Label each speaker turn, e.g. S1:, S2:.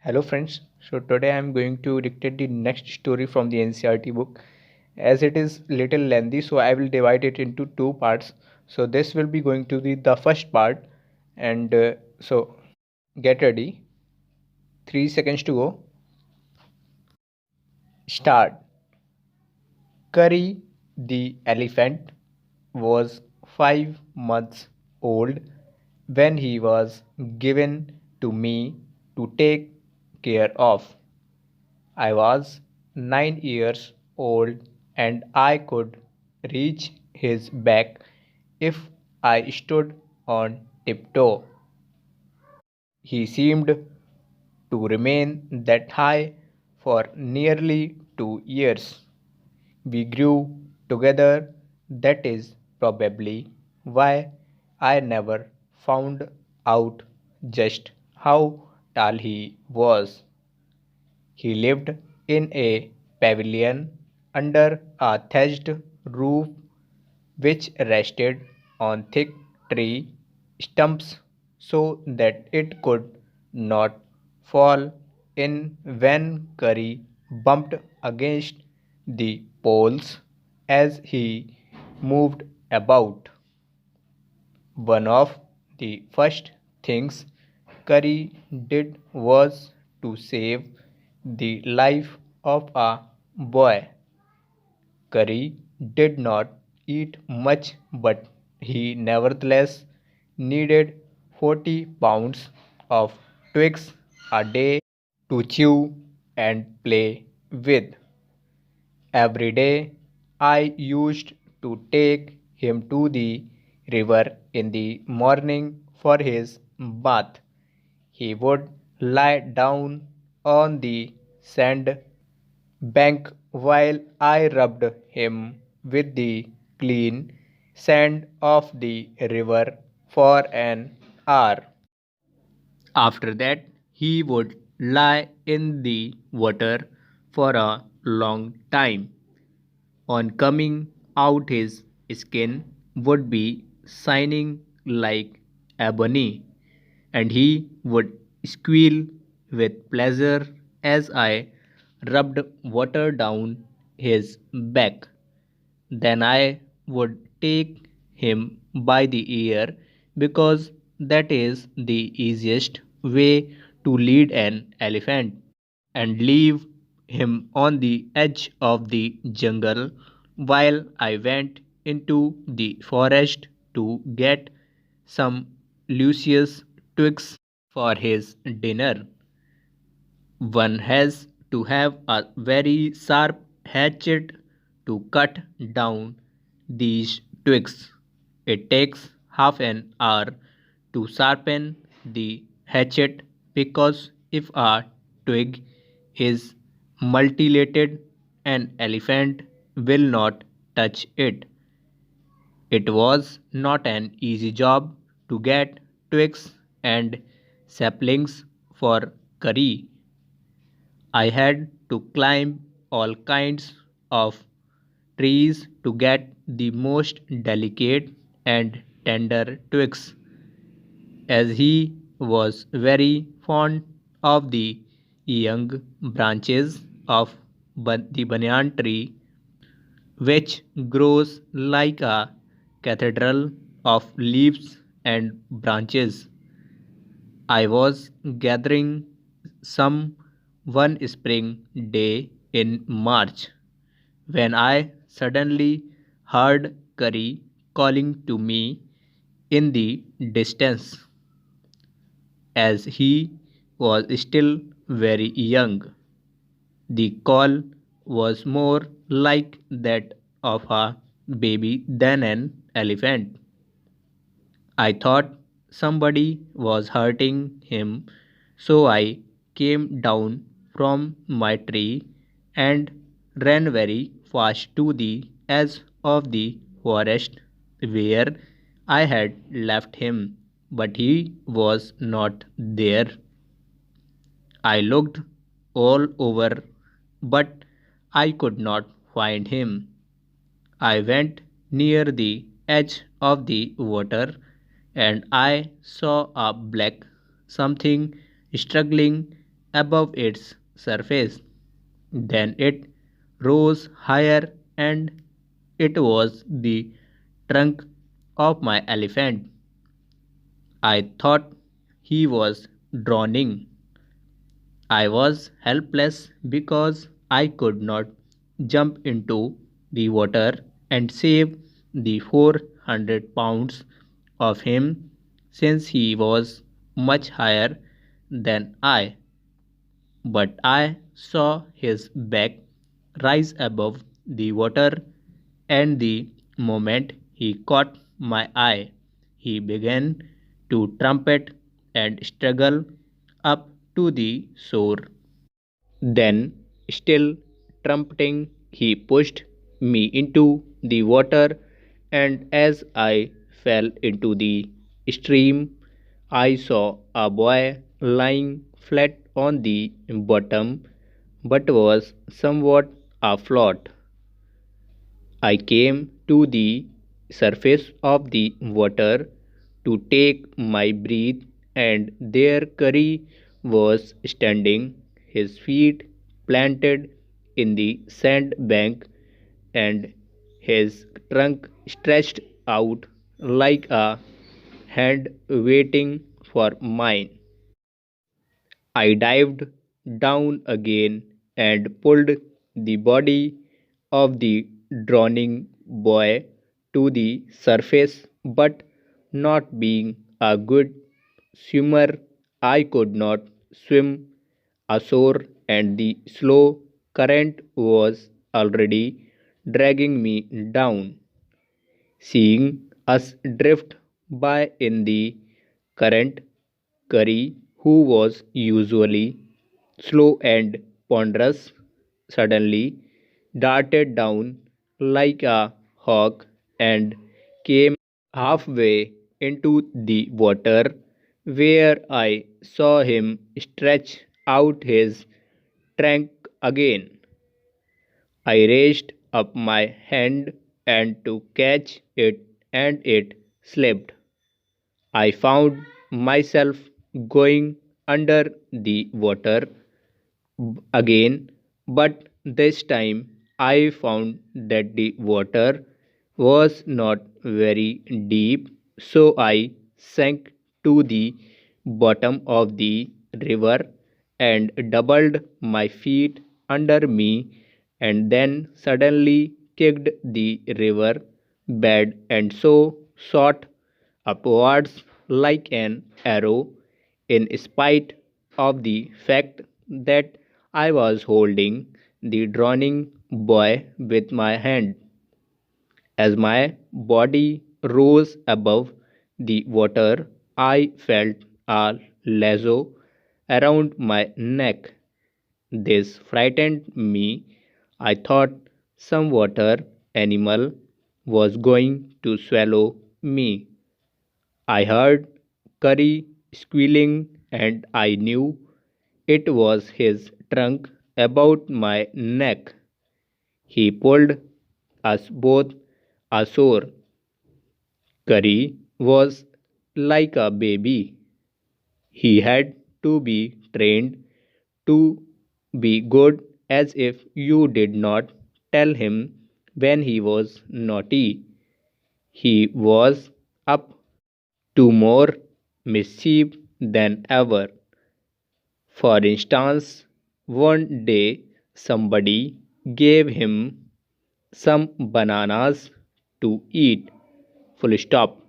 S1: Hello friends, so today I am going to dictate the next story from the NCERT book. As it is little lengthy, so I will divide it into two parts. So this will be going to be the first part, and so get ready. 3 seconds to go. Start. Curry the elephant was 5 months old when he was given to me to take care of. I was 9 years old and I could reach his back if I stood on tiptoe. He seemed to remain that high for nearly 2 years. We grew together, that is probably why I never found out just how tall he was. He lived in a pavilion under a thatched roof which rested on thick tree stumps so that it could not fall in when Curry bumped against the poles as he moved about. One of the first things Curry did was to save the life of a boy. Curry did not eat much, but he nevertheless needed 40 pounds of twigs a day to chew and play with. Every day I used to take him to the river in the morning for his bath. He would lie down on the sand bank while I rubbed him with the clean sand of the river for an hour. After that, he would lie in the water for a long time. On coming out, his skin would be shining like ebony, and he would squeal with pleasure as I rubbed water down his back. Then I would take him by the ear because that is the easiest way to lead an elephant and leave him on the edge of the jungle while I went into the forest to get some luscious twigs for his dinner. One has to have a very sharp hatchet to cut down these twigs. It takes half an hour to sharpen the hatchet because if a twig is mutilated, an elephant will not touch it. It was not an easy job to get twigs and saplings for Curry. I had to climb all kinds of trees to get the most delicate and tender twigs, as he was very fond of the young branches of the banyan tree, which grows like a cathedral of leaves and branches. I was gathering some one spring day in March when I suddenly heard Curry calling to me in the distance, as he was still very young. The call was more like that of a baby than an elephant. I thought somebody was hurting him, so I came down from my tree and ran very fast to the edge of the forest where I had left him, but he was not there. I looked all over, but I could not find him. I went near the edge of the water and I saw a black something struggling above its surface. Then it rose higher, and it was the trunk of my elephant. I thought he was drowning. I was helpless because I could not jump into the water and save the 400 pounds of him, since he was much higher than I. But I saw his back rise above the water, and the moment he caught my eye, he began to trumpet and struggle up to the shore. Then, still trumpeting, he pushed me into the water, and as I fell into the stream, I saw a boy lying flat on the bottom but was somewhat afloat. I came to the surface of the water to take my breath, and there Curry was standing, his feet planted in the sandbank and his trunk stretched out like a hand waiting for mine. I dived down again and pulled the body of the drowning boy to the surface, but not being a good swimmer, I could not swim ashore, and the slow current was already dragging me down. Seeing us drift by in the current, Curry, who was usually slow and ponderous, suddenly darted down like a hawk and came halfway into the water, where I saw him stretch out his trunk again. I raised up my hand and to catch it, and it slipped. I found myself going under the water again, but this time I found that the water was not very deep, so I sank to the bottom of the river and doubled my feet under me, and then suddenly kicked the river bed and so shot upwards like an arrow, in spite of the fact that I was holding the drowning boy with my hand. As my body rose above the water, I felt a lasso around my neck. This frightened me. I thought some water animal was going to swallow me. I heard Curry squealing, and I knew it was his trunk about my neck. He pulled us both ashore. Curry was like a baby. He had to be trained to be good, as if you did not tell him when he was naughty. He was up to more mischief than ever. For instance, one day somebody gave him some bananas to eat. Full stop.